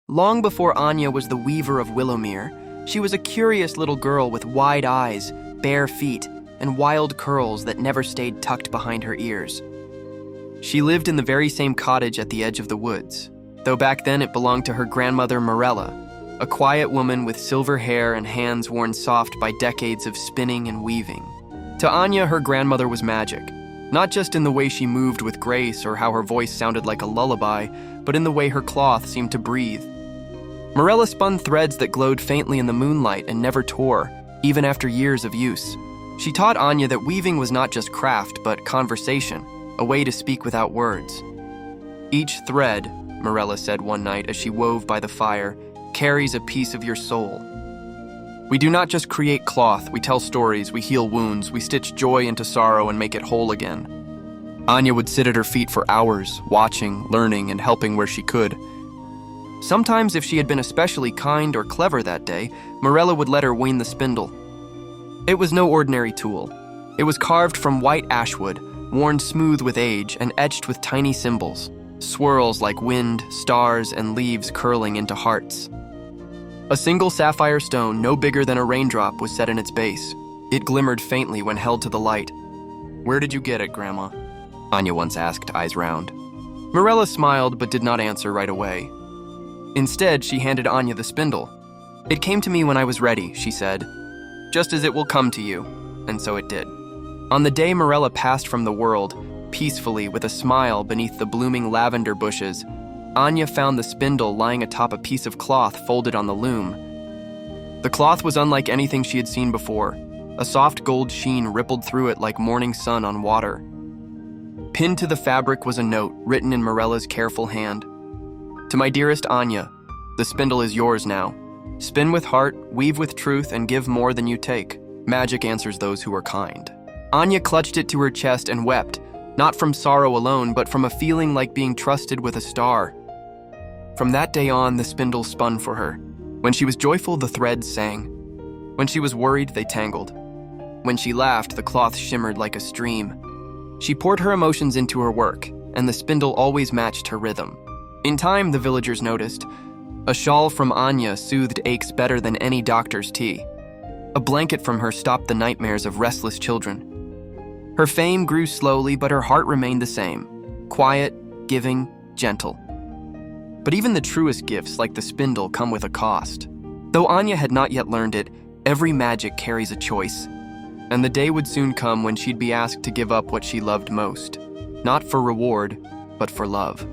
Long before Anya was the weaver of Willowmere, she was a curious little girl with wide eyes, bare feet, and wild curls that never stayed tucked behind her ears. She lived in the very same cottage at the edge of the woods, though back then it belonged to her grandmother Morella, a quiet woman with silver hair and hands worn soft by decades of spinning and weaving. To Anya, her grandmother was magic, not just in the way she moved with grace or how her voice sounded like a lullaby, but in the way her cloth seemed to breathe. Morella spun threads that glowed faintly in the moonlight and never tore, even after years of use. She taught Anya that weaving was not just craft, but conversation, a way to speak without words. Each thread, Morella said one night as she wove by the fire, carries a piece of your soul. We do not just create cloth, we tell stories, we heal wounds, we stitch joy into sorrow and make it whole again. Anya would sit at her feet for hours, watching, learning, and helping where she could. Sometimes, if she had been especially kind or clever that day, Morella would let her wean the spindle. It was no ordinary tool. It was carved from white ashwood, worn smooth with age and etched with tiny symbols, swirls like wind, stars, and leaves curling into hearts. A single sapphire stone, no bigger than a raindrop, was set in its base. It glimmered faintly when held to the light. "Where did you get it, Grandma?" Anya once asked, eyes round. Morella smiled but did not answer right away. Instead, she handed Anya the spindle. "It came to me when I was ready," she said, "just as it will come to you." And so it did. On the day Morella passed from the world, peacefully with a smile beneath the blooming lavender bushes, Anya found the spindle lying atop a piece of cloth folded on the loom. The cloth was unlike anything she had seen before. A soft gold sheen rippled through it like morning sun on water. Pinned to the fabric was a note written in Morella's careful hand. "To my dearest Anya, the spindle is yours now. Spin with heart, weave with truth, and give more than you take. Magic answers those who are kind." Anya clutched it to her chest and wept, not from sorrow alone, but from a feeling like being trusted with a star. From that day on, the spindle spun for her. When she was joyful, the threads sang. When she was worried, they tangled. When she laughed, the cloth shimmered like a stream. She poured her emotions into her work, and the spindle always matched her rhythm. In time, the villagers noticed. A shawl from Anya soothed aches better than any doctor's tea. A blanket from her stopped the nightmares of restless children. Her fame grew slowly, but her heart remained the same. Quiet, giving, gentle. But even the truest gifts, like the spindle, come with a cost. Though Anya had not yet learned it, every magic carries a choice. And the day would soon come when she'd be asked to give up what she loved most. Not for reward, but for love.